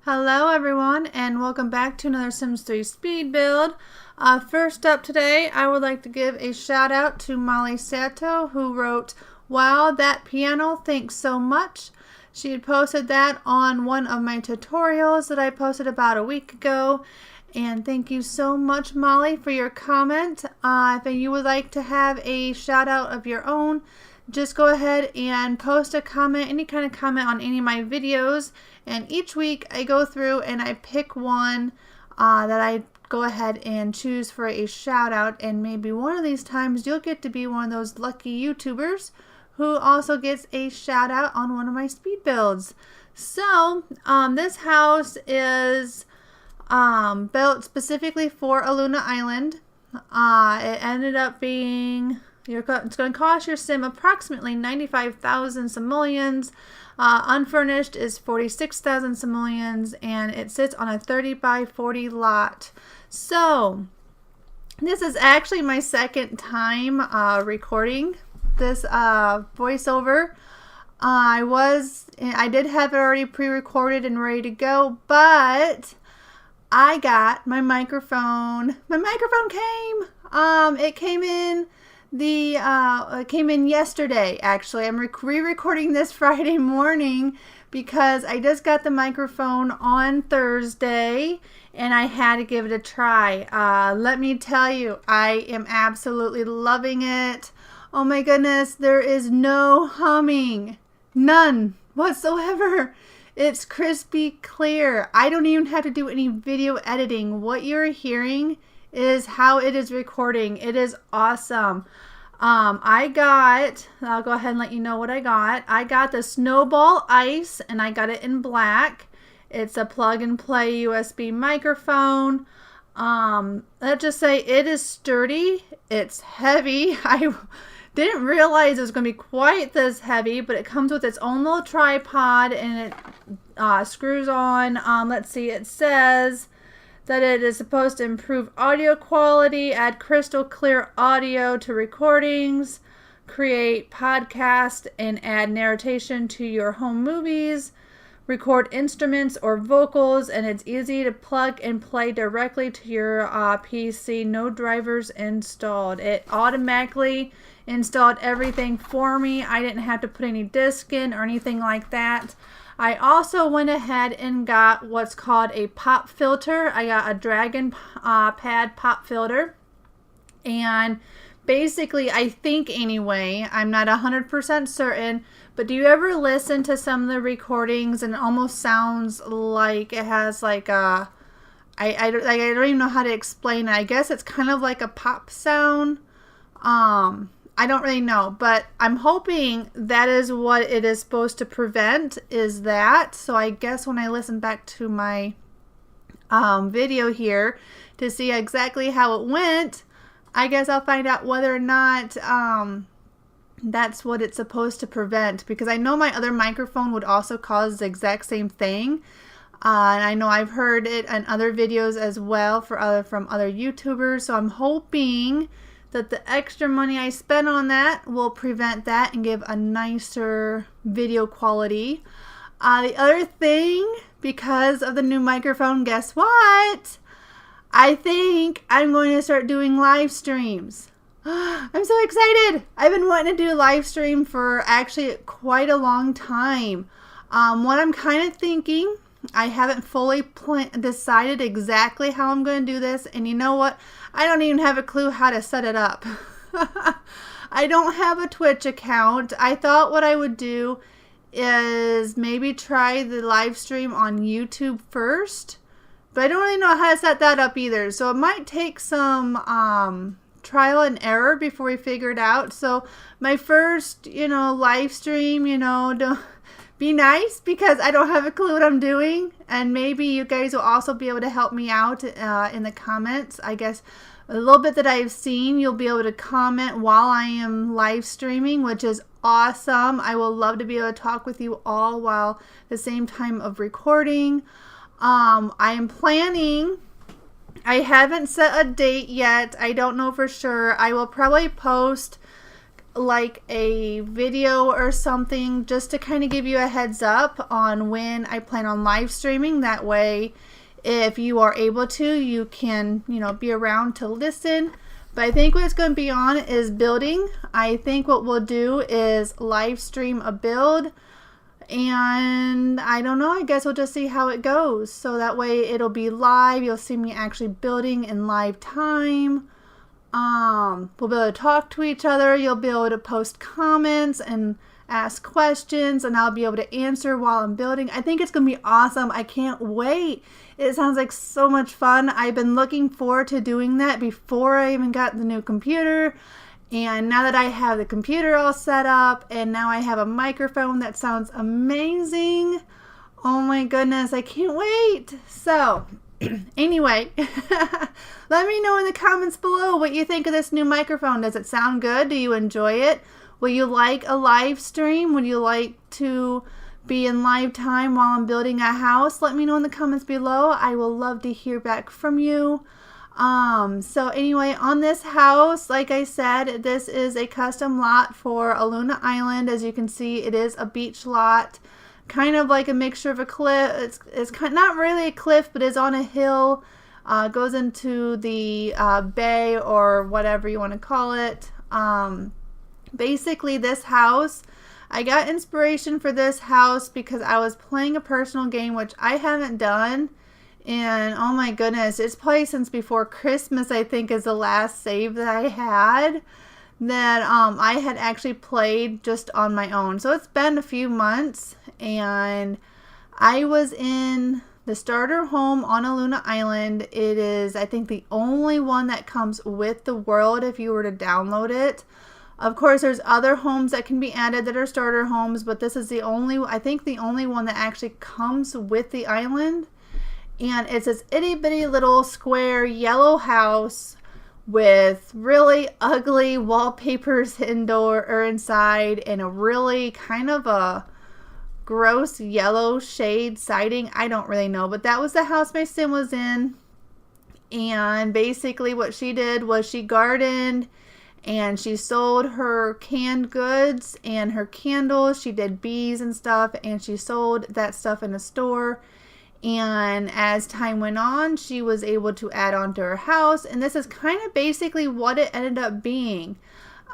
Hello everyone and welcome back to another Sims 3 speed build. First up today, I would like to give a shout out to Molly Sato, who wrote, "Wow, that piano, thanks so much." She had posted that on one of my tutorials that I posted about a week ago. And thank you so much, Molly, for your comment. If you would like to have a shout out of your own, just go ahead and post a comment, any kind of comment on any of my videos. And each week I go through and I pick one that I go ahead and choose for a shout out. And maybe one of these times you'll get to be one of those lucky YouTubers who also gets a shout out on one of my speed builds. So this house is built specifically for Aluna Island. It ended up being, it's going to cost your sim approximately 95,000 simoleons. Unfurnished is 46,000 simoleons, and it sits on a 30 by 40 lot. So this is actually my second time recording this voiceover. I did have it already pre-recorded and ready to go, but I got my microphone. My microphone came. It came in it came in yesterday. Actually, I'm re-recording this Friday morning because I just got the microphone on Thursday and I had to give it a try. Let me tell you, I am absolutely loving it. Oh my goodness, there is no humming. None whatsoever. It's crispy clear. I don't even have to do any video editing. What you're hearing is how it is recording. It is awesome. I'll go ahead and let you know what I got. I got the Snowball Ice and I got it in black. It's a plug and play USB microphone. Let's just say it is sturdy. It's heavy. I didn't realize it was going to be quite this heavy, but it comes with its own little tripod and it screws on. Let's see, it says that it is supposed to improve audio quality, add crystal clear audio to recordings, create podcasts, and add narration to your home movies, record instruments or vocals, and it's easy to plug and play directly to your PC. No drivers installed. It automatically installed everything for me. I didn't have to put any disc in or anything like that. I also went ahead and got what's called a pop filter. I got a Dragon Pad pop filter. And basically, I think anyway, I'm not 100% certain, but do you ever listen to some of the recordings and it almost sounds like it has like a, I don't even know how to explain it. I guess it's kind of like a pop sound. I don't really know, but I'm hoping that is what it is supposed to prevent, is that. So I guess when I listen back to my video here to see exactly how it went, I guess I'll find out whether or not that's what it's supposed to prevent, because I know my other microphone would also cause the exact same thing. And I know I've heard it in other videos as well from other YouTubers, so I'm hoping that the extra money I spent on that will prevent that and give a nicer video quality. The other thing, because of the new microphone, guess what? I think I'm going to start doing live streams. I'm so excited. I've been wanting to do a live stream for actually quite a long time. What I'm kind of thinking, I haven't fully decided exactly how I'm going to do this. And you know what? I don't even have a clue how to set it up. I don't have a Twitch account. I thought what I would do is maybe try the live stream on YouTube first. But I don't really know how to set that up either. So it might take some trial and error before we figure it out. So my first, live stream, don't be nice, because I don't have a clue what I'm doing, and maybe you guys will also be able to help me out in the comments. I guess a little bit that I've seen, you'll be able to comment while I am live streaming, which is awesome. I will love to be able to talk with you all while the same time of recording. I am planning, I haven't set a date yet. I don't know for sure. I will probably post like a video or something just to kind of give you a heads up on when I plan on live streaming. That way, if you are able to, you can, be around to listen. But I think what it's going to be on is building. I think what we'll do is live stream a build. And I don't know, I guess we'll just see how it goes. So that way it'll be live. You'll see me actually building in live time. We'll be able to talk to each other. You'll be able to post comments and ask questions, and I'll be able to answer while I'm building. I think it's going to be awesome. I can't wait. It sounds like so much fun. I've been looking forward to doing that before I even got the new computer. And now that I have the computer all set up, and now I have a microphone that sounds amazing. Oh my goodness, I can't wait. So, anyway, let me know in the comments below what you think of this new microphone. Does it sound good? Do you enjoy it? Will you like a live stream? Would you like to be in live time while I'm building a house? Let me know in the comments below. I will love to hear back from you. So anyway, on this house, like I said, this is a custom lot for Aluna Island. As you can see, it is a beach lot, kind of like a mixture of a cliff. It's not really a cliff, but it's on a hill. Goes into the bay or whatever you want to call it. Basically, this house, I got inspiration for this house because I was playing a personal game, which I haven't done. And oh my goodness, it's probably since before Christmas, I think, is the last save that I had that I had actually played just on my own. So it's been a few months, and I was in the starter home on Aluna Island. It is, I think, the only one that comes with the world if you were to download it. Of course, there's other homes that can be added that are starter homes, but this is the only, I think, the only one that actually comes with the island. And it's this itty bitty little square yellow house with really ugly wallpapers indoor or inside, and a really kind of a gross yellow shade siding. I don't really know, but that was the house my sim was in. And basically what she did was she gardened and she sold her canned goods and her candles. She did bees and stuff, and she sold that stuff in a store. And as time went on, she was able to add on to her house. And this is kind of basically what it ended up being.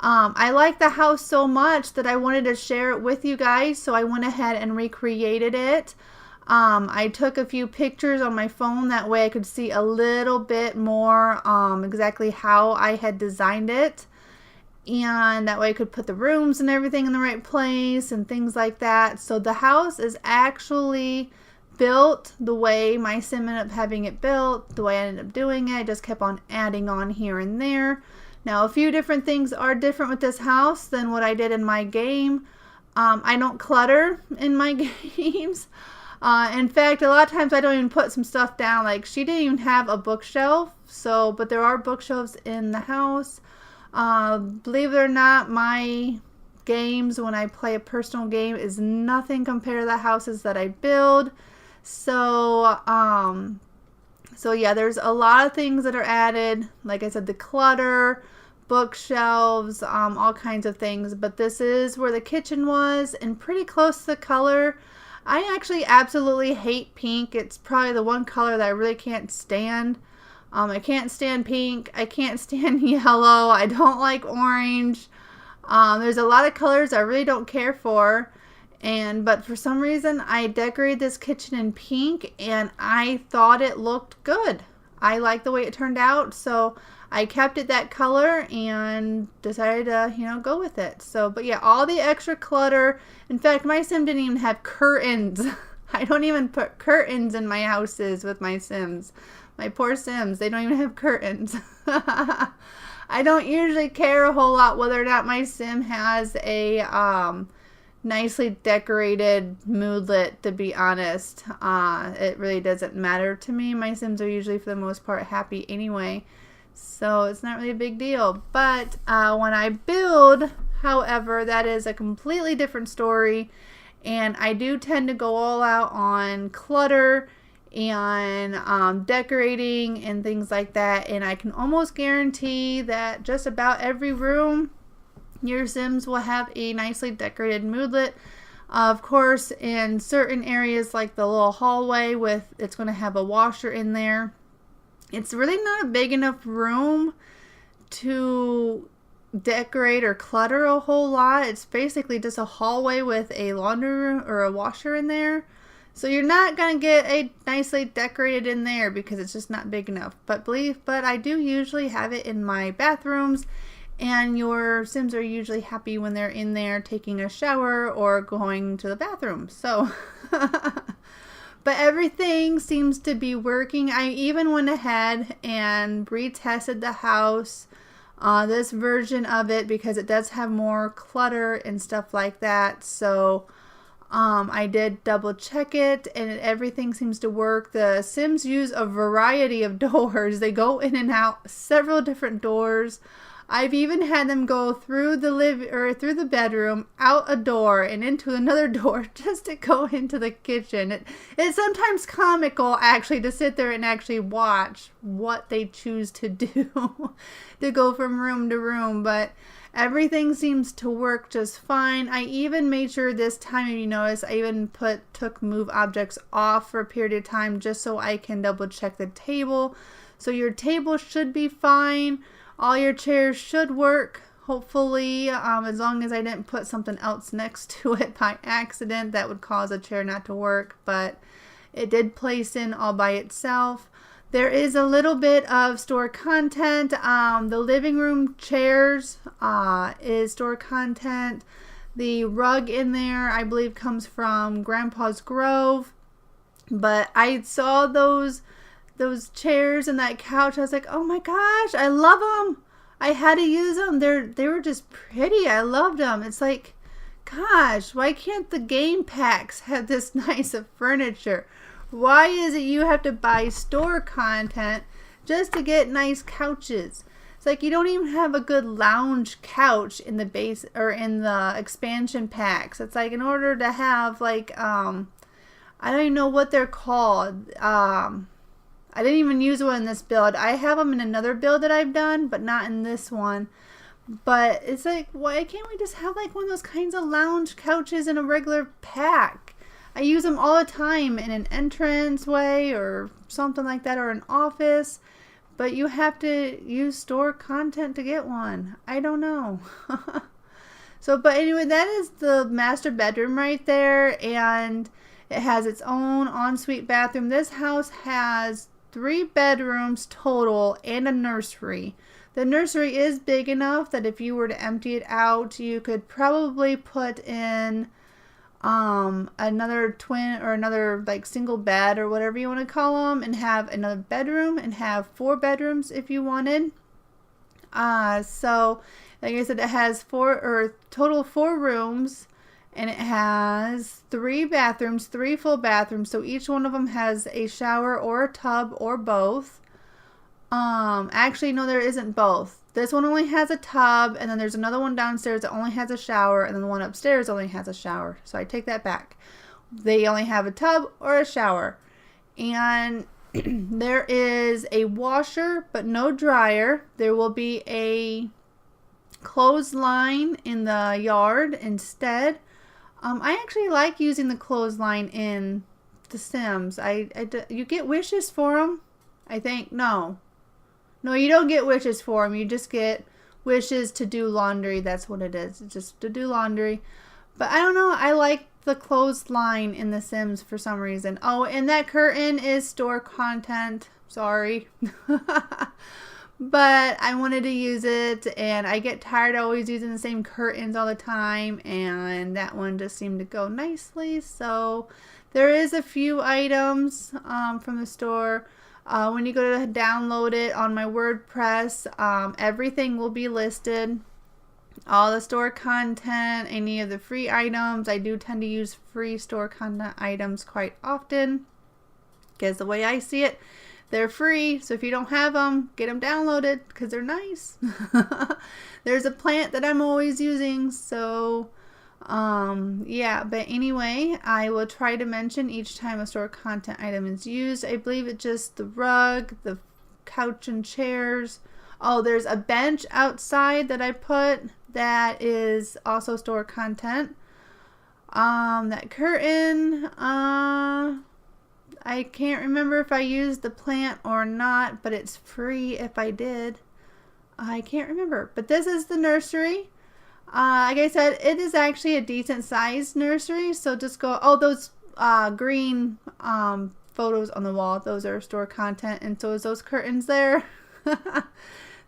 I like the house so much that I wanted to share it with you guys. So I went ahead and recreated it. I took a few pictures on my phone. That way I could see a little bit more exactly how I had designed it. And that way I could put the rooms and everything in the right place and things like that. So the house is actually built the way my sim ended up having it built, the way I ended up doing it. I just kept on adding on here and there. Now, a few different things are different with this house than what I did in my game. I don't clutter in my games. In fact, a lot of times I don't even put some stuff down. Like, she didn't even have a bookshelf, but there are bookshelves in the house. Believe it or not, my games, when I play a personal game, is nothing compared to the houses that I build. So yeah, there's a lot of things that are added. Like I said, the clutter, bookshelves, all kinds of things. But this is where the kitchen was, and pretty close to the color. I actually absolutely hate pink. It's probably the one color that I really can't stand. I can't stand pink. I can't stand yellow. I don't like orange. There's a lot of colors I really don't care for. But for some reason, I decorated this kitchen in pink, and I thought it looked good. I liked the way it turned out, so I kept it that color and decided to, go with it. But yeah, all the extra clutter. In fact, my sim didn't even have curtains. I don't even put curtains in my houses with my sims. My poor sims, they don't even have curtains. I don't usually care a whole lot whether or not my sim has a nicely decorated moodlet, to be honest. It really doesn't matter to me. My sims are usually, for the most part, happy anyway, so it's not really a big deal. But when I build, however, that is a completely different story, and I do tend to go all out on clutter and decorating and things like that. And I can almost guarantee that just about every room Your Sims will have a nicely decorated moodlet. Of course, in certain areas like the little hallway it's going to have a washer in there. It's really not a big enough room to decorate or clutter a whole lot. It's basically just a hallway with a laundry room or a washer in there. So you're not going to get a nicely decorated in there because it's just not big enough. But I do usually have it in my bathrooms, and your Sims are usually happy when they're in there taking a shower or going to the bathroom. So but everything seems to be working. I even went ahead and retested the house, this version of it, because it does have more clutter and stuff like that. So I did double check it, and everything seems to work. The Sims use a variety of doors. They go in and out several different doors. I've even had them go through through the bedroom, out a door, and into another door just to go into the kitchen. It's sometimes comical, actually, to sit there and actually watch what they choose to do to go from room to room. But everything seems to work just fine. I even made sure this time, if you notice, I even took move objects off for a period of time just so I can double check the table. So your table should be fine. All your chairs should work, hopefully, as long as I didn't put something else next to it by accident that would cause a chair not to work, but it did place in all by itself. There is a little bit of store content. The living room chairs is store content. The rug in there, I believe, comes from Grandpa's Grove, but I saw those chairs and that couch. I was like, oh my gosh, I love them. I had to use them. They were just pretty. I loved them. It's like, gosh, why can't the game packs have this nice of furniture? Why is it you have to buy store content just to get nice couches? It's like you don't even have a good lounge couch in the base or in the expansion packs. It's like in order to have like I don't even know what they're called. I didn't even use one in this build. I have them in another build that I've done, but not in this one. But it's like, why can't we just have like one of those kinds of lounge couches in a regular pack? I use them all the time in an entrance way or something like that, or an office. But you have to use store content to get one. I don't know. So, but anyway, that is the master bedroom right there. And it has its own ensuite bathroom. This house has 3 bedrooms total and a nursery. The nursery is big enough that if you were to empty it out, you could probably put in another twin or another like single bed or whatever you want to call them, and have another bedroom and have 4 bedrooms if you wanted. So like I said, it has total 4 rooms. And it has 3 bathrooms, 3 full bathrooms. So each one of them has a shower or a tub or both. Actually, no, there isn't both. This one only has a tub, and then there's another one downstairs that only has a shower, and then the one upstairs only has a shower. So I take that back. They only have a tub or a shower. And there is a washer, but no dryer. There will be a clothesline in the yard instead. I actually like using the clothesline in The Sims. You get wishes for them, I think. No, you don't get wishes for them. You just get wishes to do laundry. That's what it is. It's just to do laundry. But I don't know. I like the clothesline in The Sims for some reason. Oh, and that curtain is store content. Sorry. But I wanted to use it, and I get tired of always using the same curtains all the time, and that one just seemed to go nicely. So there is a few items from the store. When you go to download it on my WordPress, everything will be listed. All the store content, any of the free items. I do tend to use free store content items quite often, because the way I see it, they're free, so if you don't have them, get them downloaded because they're nice. There's a plant that I'm always using, so yeah. But anyway, I will try to mention each time a store content item is used. I believe it's just the rug, the couch and chairs. Oh, there's a bench outside that I put. that is also store content. That curtain, I can't remember if I used the plant or not, but it's free if I did. I can't remember. But this is the nursery. Like I said, it is actually a decent sized nursery. So just go, oh, those green photos on the wall, those are store content. And so is those curtains there.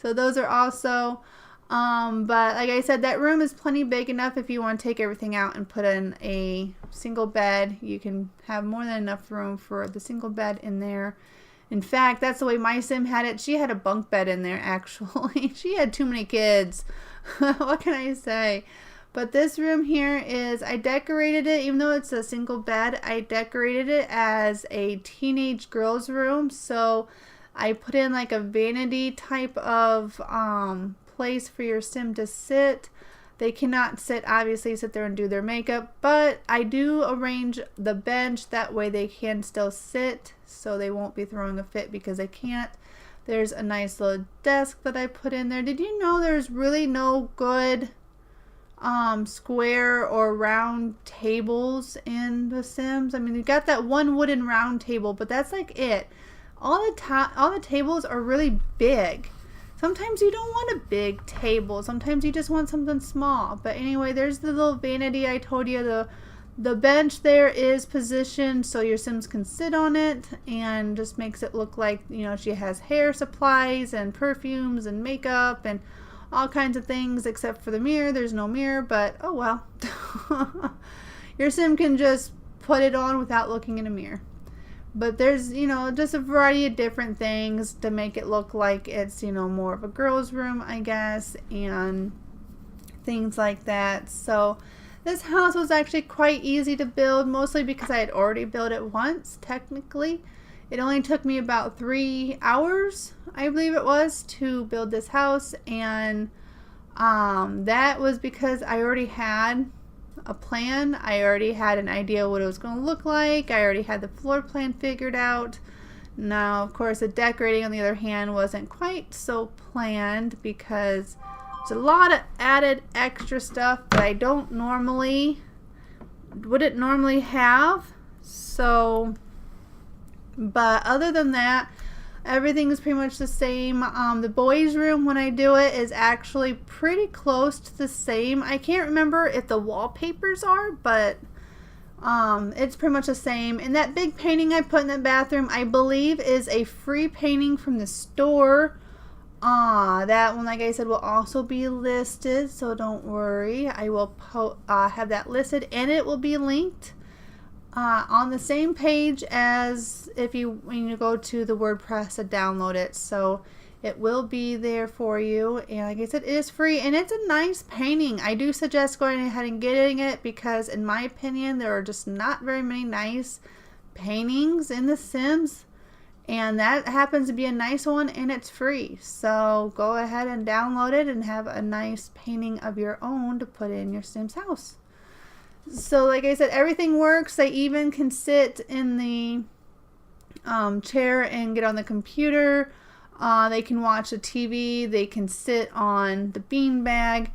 So those are also, but like I said, that room is plenty big enough if you want to take everything out and put in a single bed. You can have more than enough room for the single bed in there. In fact, that's the way my sim had it. She had a bunk bed in there, actually. She had too many kids. What can I say? But this room here is, I decorated it, even though it's a single bed, I decorated it as a teenage girl's room. So I put in like a vanity type of place for your sim to sit. They cannot obviously sit there and do their makeup, but I do arrange the bench that way they can still sit, so they won't be throwing a fit because they can't. There's a nice little desk that I put in there. Did you know there's really no good square or round tables in The Sims? I mean, you got that one wooden round table, but that's like it. All the tables are really big. Sometimes you don't want a big table. Sometimes you just want something small. But anyway, there's the little vanity I told you. The bench there is positioned so your Sims can sit on it, and just makes it look like, you know, she has hair supplies and perfumes and makeup and all kinds of things, except for the mirror. There's no mirror, but oh well. Your Sim can just put it on without looking in a mirror. But there's, you know, just a variety of different things to make it look like it's, you know, more of a girl's room, I guess, and things like that. So this house was actually quite easy to build, mostly because I had already built it once, technically. It only took me about 3 hours, I believe it was, to build this house. And that was because I already had a plan. I already had an idea what it was going to look like. I already had the floor plan figured out. Now, of course, the decorating, on the other hand, wasn't quite so planned because there's a lot of added extra stuff that I wouldn't normally have. So, but other than that, everything is pretty much the same. The boys' room, when I do it, is actually pretty close to the same. I can't remember if the wallpapers are, but it's pretty much the same. And that big painting I put in the bathroom, I believe, is a free painting from the store. That one, like I said, will also be listed, so don't worry. I will have that listed, and it will be linked on the same page as when you go to the WordPress to download it. So it will be there for you, and like I said, it is free, and it's a nice painting. I do suggest going ahead and getting it because, in my opinion, there are just not very many nice paintings in The Sims, and that happens to be a nice one, and it's free. So go ahead and download it and have a nice painting of your own to put in your Sims house. So like I said, everything works. They even can sit in the chair and get on the computer. They can watch a TV. They can sit on the beanbag.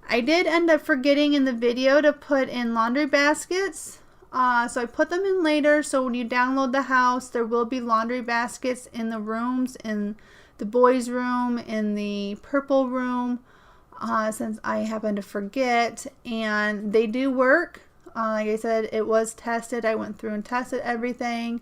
I did end up forgetting in the video to put in laundry baskets. So I put them in later. So when you download the house, there will be laundry baskets in the rooms, in the boys' room, in the purple room. Since I happened to forget, and they do work. Like I said, it was tested. I went through and tested everything.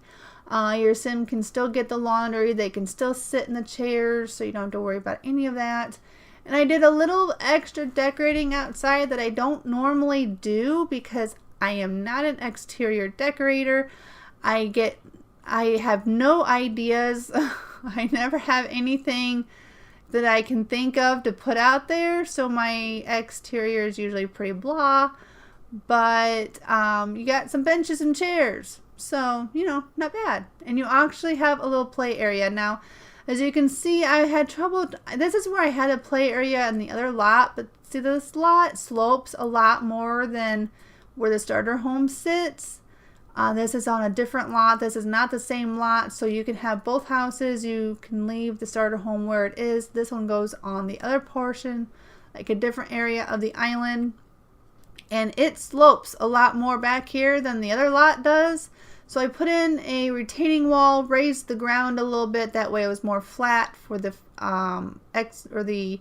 Your Sim can still get the laundry. They can still sit in the chairs, so you don't have to worry about any of that. And I did a little extra decorating outside that I don't normally do because I am not an exterior decorator. I have no ideas. I never have anything that I can think of to put out there, so my exterior is usually pretty blah, but you got some benches and chairs, so you know, not bad. And you actually have a little play area. Now, as you can see, I had trouble. This is where I had a play area in the other lot, but see, this lot slopes a lot more than where the starter home sits. This is on a different lot. This is not the same lot, so you can have both houses. You can leave the starter home where it is. This one goes on the other portion like a different area of the island. And it slopes a lot more back here than the other lot does. So I put in a retaining wall, raised the ground a little bit. That way it was more flat for the the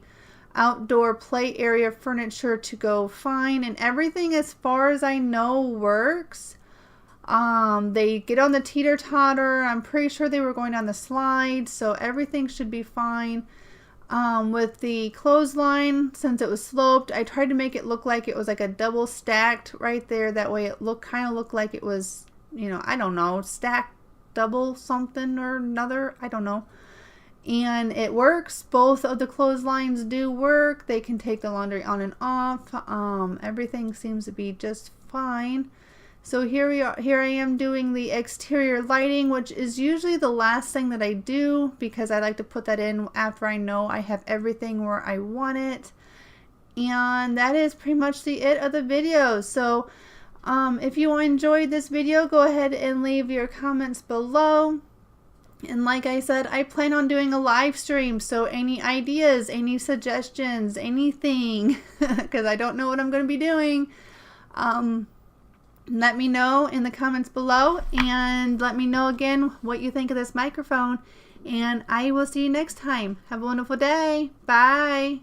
outdoor play area furniture to go fine. And everything, as far as I know, works. They get on the teeter-totter. I'm pretty sure they were going on the slide, so everything should be fine. With the clothesline, since it was sloped, I tried to make it look like it was like a double stacked right there. That way it kind of looked like it was, you know, I don't know, stacked double something or another, I don't know. And it works. Both of the clotheslines do work. They can take the laundry on and off. Everything seems to be just fine. So here we are. Here I am doing the exterior lighting, which is usually the last thing that I do because I like to put that in after I know I have everything where I want it. And that is pretty much the it of the video. So if you enjoyed this video, go ahead and leave your comments below. And like I said, I plan on doing a live stream, so any ideas, any suggestions, anything, because I don't know what I'm going to be doing, let me know in the comments below, and let me know again what you think of this microphone, and I will see you next time. Have a wonderful day. Bye.